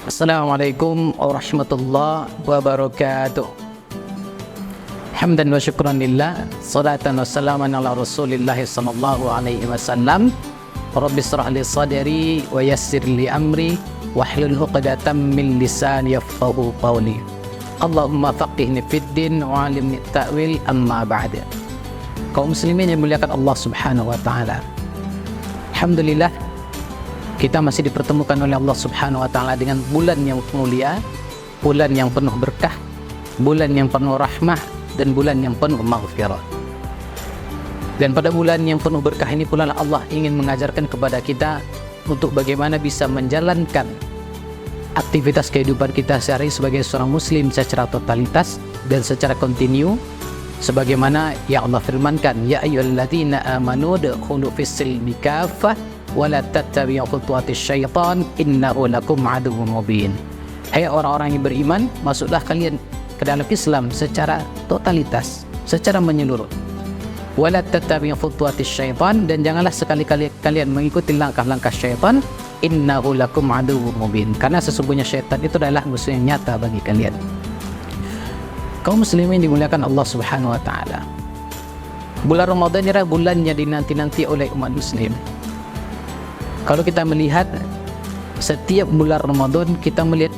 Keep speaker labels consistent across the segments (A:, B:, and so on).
A: Assalamualaikum warahmatullahi wabarakatuh. Hamdan wa syukran lillah, salatan wa salaman ala rasulillah sallallahu alaihi wasallam. Rabbi shrah li sadri wa yassir li amri wahlul 'uqdatam min lisani yafqahu qawli. Allahumma faqihni fid din wa 'allimni ta'wil, amma ba'd. Kaum muslimin yang dimuliakan Allah Subhanahu wa taala. Alhamdulillah, kita masih dipertemukan oleh Allah Subhanahu wa taala dengan bulan yang mulia, bulan yang penuh berkah, bulan yang penuh rahmah, dan bulan yang penuh maghfirah. Dan pada bulan yang penuh berkah ini pula Allah ingin mengajarkan kepada kita untuk bagaimana bisa menjalankan aktivitas kehidupan kita sehari sebagai seorang muslim secara totalitas dan secara kontinu, sebagaimana yang Allah firmankan, ya ayyuhalladzina amanu dukhulu fis-silmi kaffah wala tattabi'u khutuwatis syaitan innahu lakum aduwwun mubin. Hai orang-orang yang beriman, masuklah kalian ke dalam Islam secara totalitas, secara menyeluruh. Wala tattabi'u khutuwatis syaitan, dan janganlah sekali-kali kalian mengikuti langkah-langkah syaitan. Innahu lakum aduwwun mubin, karena sesungguhnya syaitan itu adalah musuh yang nyata bagi kalian. Kaum muslimin dimuliakan Allah Subhanahu wa taala. Bulan Ramadan adalah bulan yang dinanti-nanti oleh umat muslim. Kalau kita melihat setiap bulan Ramadan, kita melihat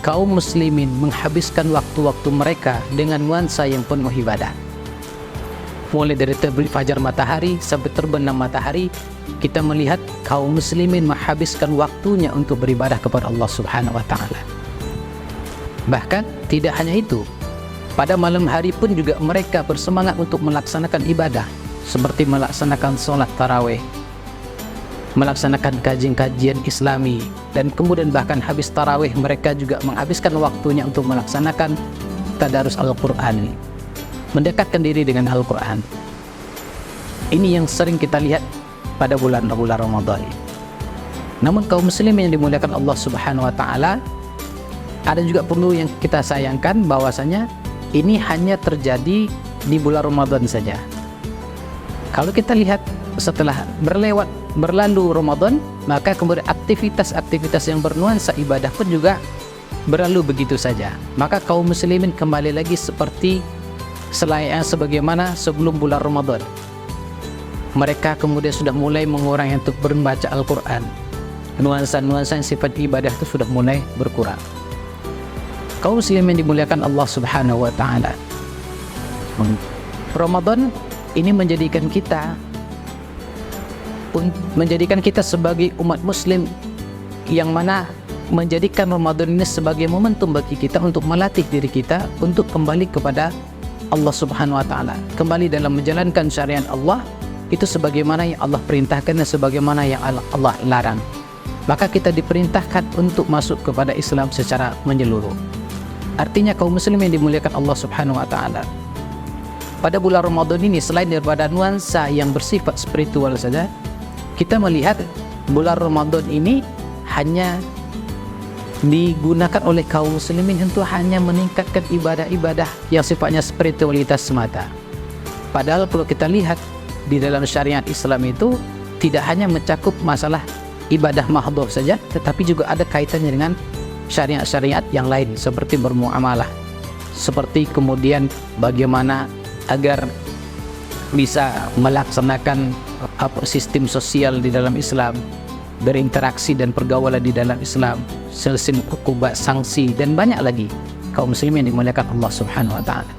A: kaum muslimin menghabiskan waktu-waktu mereka dengan nuansa yang penuh ibadah. Mulai dari terbit fajar matahari sampai terbenam matahari, kita melihat kaum muslimin menghabiskan waktunya untuk beribadah kepada Allah Subhanahu wa taala. Bahkan tidak hanya itu, pada malam hari pun juga mereka bersemangat untuk melaksanakan ibadah, seperti melaksanakan sholat tarawih, melaksanakan kajian-kajian islami, dan kemudian bahkan habis tarawih mereka juga menghabiskan waktunya untuk melaksanakan tadarus Al-Quran, mendekatkan diri dengan Al-Quran. Ini yang sering kita lihat pada bulan-bulan Ramadan. Namun kaum muslimin yang dimuliakan Allah Subhanahu wa taala, ada juga perlu yang kita sayangkan bahwasanya ini hanya terjadi di bulan Ramadan saja. Kalau kita lihat setelah berlalu Ramadan, maka kemudian aktivitas-aktivitas yang bernuansa ibadah pun juga berlalu begitu saja. Maka kaum muslimin kembali lagi seperti selayaknya sebagaimana sebelum bulan Ramadan. Mereka kemudian sudah mulai mengurangi untuk membaca Al-Quran. Nuansa-nuansa yang sifat ibadah itu sudah mulai berkurang. Kaum muslimin dimuliakan Allah Subhanahu wa taala. Ramadan ini menjadikan kita sebagai umat muslim yang mana menjadikan Ramadan ini sebagai momentum bagi kita untuk melatih diri kita untuk kembali kepada Allah Subhanahu wa taala, kembali dalam menjalankan syariat Allah itu sebagaimana yang Allah perintahkan dan sebagaimana yang Allah larang. Maka kita diperintahkan untuk masuk kepada Islam secara menyeluruh. Artinya kaum muslim yang dimuliakan Allah Subhanahu wa taala, pada bulan Ramadan ini selain daripada nuansa yang bersifat spiritual saja, kita melihat bulan Ramadan ini hanya digunakan oleh kaum muslimin untuk hanya meningkatkan ibadah-ibadah yang sifatnya spiritualitas semata. Padahal kalau kita lihat di dalam syariat Islam itu tidak hanya mencakup masalah ibadah mahdhur saja, tetapi juga ada kaitannya dengan syariat-syariat yang lain, seperti bermuamalah, seperti kemudian bagaimana agar bisa melaksanakan sistem sosial di dalam Islam, berinteraksi dan pergaulan di dalam Islam, sistem hukubat, sanksi, dan banyak lagi. Kaum muslimin dimuliakan Allah Subhanahu wa taala.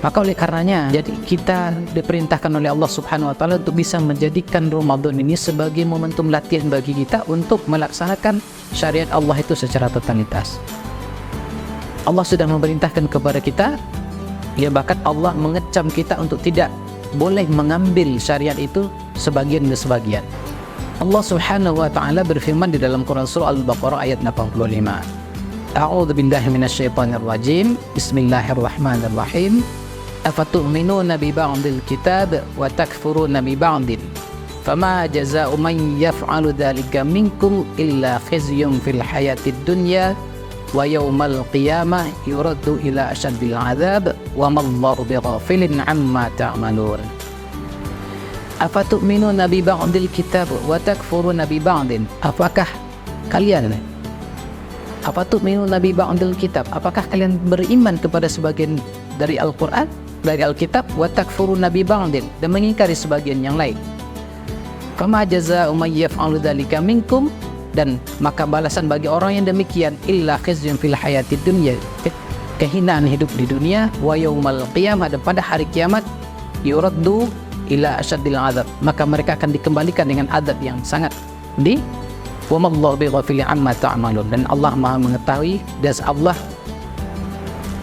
A: Maka oleh karenanya, jadi kita diperintahkan oleh Allah Subhanahu wa taala untuk bisa menjadikan Ramadan ini sebagai momentum latihan bagi kita untuk melaksanakan syariat Allah itu secara totalitas. Allah sudah memerintahkan kepada kita, ya bahkan Allah mengecam kita untuk tidak boleh mengambil syariat itu sebagian demi sebagian. Allah Subhanahu wa taala berfirman di dalam Quran surah Al-Baqarah ayat 85. A'udzu billahi minasyaitonir rajim. Bismillahirrahmanirrahim. Afatu'minuna bi ba'dil kitab wa takfuruna bi ba'din. Fama jazaa'u man yaf'alu dzalika minkum illa khizyun fil hayatid dunya wa yawmal qiyamah yuraddu ila asyaddil 'adzab wa mallahu bighafilin 'amma ta'malun. Afatu'minuna bi ba'dil kitab wa takfuruna bi ba'din. Apakah kalian Apa tu'minuna bi ba'dil kitab? Apakah kalian beriman kepada sebagian dari Al-Qur'an, dari Alkitab, wa takfuruna bi ba'din, dan mengingkari sebagian yang lain? Fama jazaa'u may yaf'alu dzalika minkum, dan maka balasan bagi orang yang demikian illa khizyun fil hayatid dunya, kehinaan hidup di dunia, wa yaumal qiyamah, dan pada hari kiamat yuraddu ila asyaddil azab, maka mereka akan dikembalikan dengan azab yang sangat pedih. Wa mallahu bighafilin amma ta'malun, dan Allah Maha mengetahui, dan Allah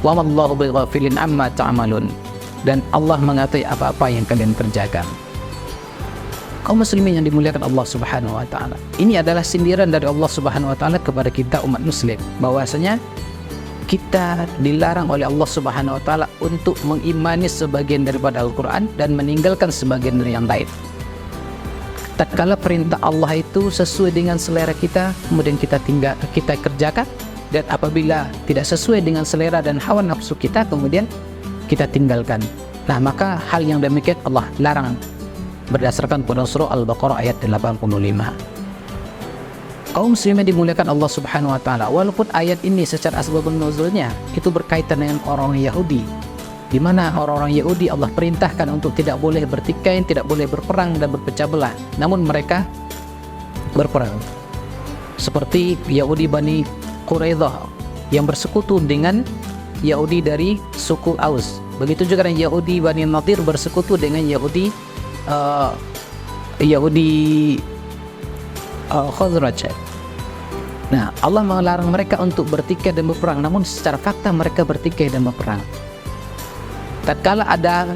A: wa mallahu bighafilin amma ta'malun, dan Allah mengetahui apa-apa yang kalian kerjakan. Kaum muslimin yang dimuliakan Allah Subhanahu wa taala, ini adalah sindiran dari Allah Subhanahu wa taala kepada kita umat muslim, bahwasanya kita dilarang oleh Allah Subhanahu wa taala untuk mengimani sebagian daripada Al-Qur'an dan meninggalkan sebagian dari yang lain. Tatkala perintah Allah itu sesuai dengan selera kita, kemudian kita kerjakan, dan apabila tidak sesuai dengan selera dan hawa nafsu kita, kemudian kita tinggalkan. Nah, maka hal yang demikian Allah larang berdasarkan pada surah Al-Baqarah ayat 85. Kaum muslimin dimuliakan Allah Subhanahu wa taala, walaupun ayat ini secara asbabun nuzulnya itu berkaitan dengan orang Yahudi, di mana orang-orang Yahudi Allah perintahkan untuk tidak boleh bertikai, tidak boleh berperang dan berpecah belah, namun mereka berperang. Seperti Yahudi Bani Quraidah yang bersekutu dengan Yahudi dari suku Aus. Begitu juga dengan Yahudi Bani Nadir bersekutu dengan Yahudi Khazraj. Nah, Allah melarang mereka untuk bertikai dan berperang, namun secara fakta mereka bertikai dan berperang. Tatkala ada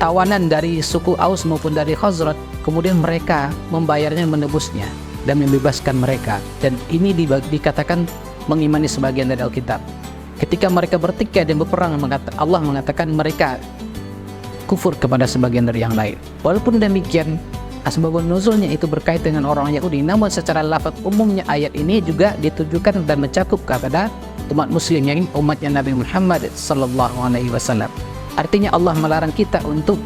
A: tawanan dari suku Aus maupun dari Khazraj, kemudian mereka membayarnya, menebusnya dan membebaskan mereka, dan ini dikatakan mengimani sebagian dari Alkitab. Ketika mereka bertikai dan berperang, Allah mengatakan mereka kufur kepada sebagian dari yang lain. Walaupun demikian, asbabun nuzulnya itu berkaitan dengan orang Yahudi, namun secara lafaz umumnya ayat ini juga ditujukan dan mencakup kepada umat muslim, yang umatnya Nabi Muhammad sallallahu alaihi wasallam. Artinya Allah melarang kita untuk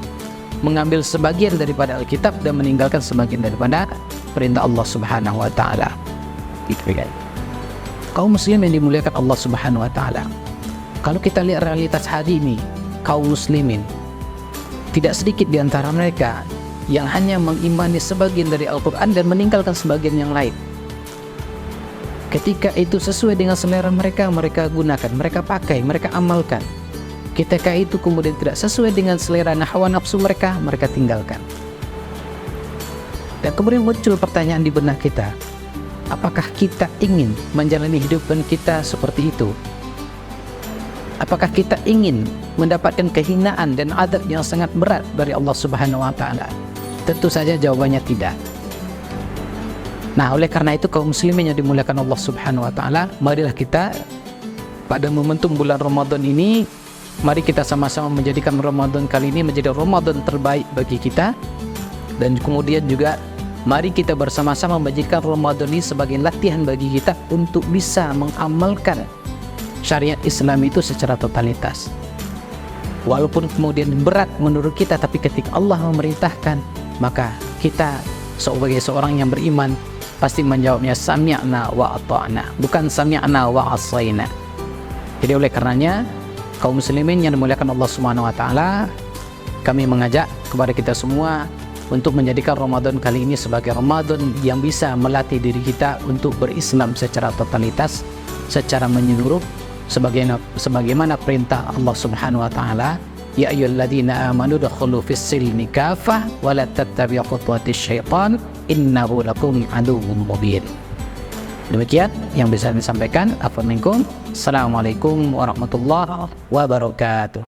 A: mengambil sebagian daripada Alkitab dan meninggalkan sebagian daripada perintah Allah Subhanahu wa taala. Kaum muslim yang dimuliakan Allah Subhanahu wa taala, kalau kita lihat realitas hari ini, kaum muslimin tidak sedikit di antara mereka yang hanya mengimani sebagian dari Al-Quran dan meninggalkan sebagian yang lain. Ketika itu sesuai dengan selera mereka, mereka gunakan, mereka pakai, mereka amalkan. Ketika itu kemudian tidak sesuai dengan selera hawa nafsu mereka, mereka tinggalkan. Dan kemudian muncul pertanyaan di benak kita, apakah kita ingin menjalani hidupan kita seperti itu? Apakah kita ingin mendapatkan kehinaan dan adab yang sangat berat dari Allah Subhanahu wa taala? Tentu saja jawabannya tidak. Nah, oleh karena itu kaum muslimin yang dimuliakan Allah Subhanahu wa taala, marilah kita pada momentum bulan Ramadan ini, mari kita sama-sama menjadikan Ramadan kali ini menjadi Ramadan terbaik bagi kita, dan kemudian juga mari kita bersama-sama menjadikan Ramadan ini sebagai latihan bagi kita untuk bisa mengamalkan syariat Islam itu secara totalitas. Walaupun kemudian berat menurut kita, tapi ketika Allah memerintahkan, maka kita sebagai seorang yang beriman pasti menjawabnya sami'na wa ata'na, bukan sami'na wa asaina. Jadi oleh karenanya kaum muslimin yang dimuliakan Allah Subhanahu wa taala, kami mengajak kepada kita semua untuk menjadikan Ramadan kali ini sebagai Ramadan yang bisa melatih diri kita untuk berislam secara totalitas, secara menyeluruh, sebagaimana perintah Allah Subhanahu wa taala, ya ayyuhalladzina amanu dukhulu fis-silmi kafah wa la tattabi'u khutuwatis syaitan innahu lakum aduwwum mubin. Demikian yang bisa disampaikan. Assalamualaikum warahmatullahi wabarakatuh.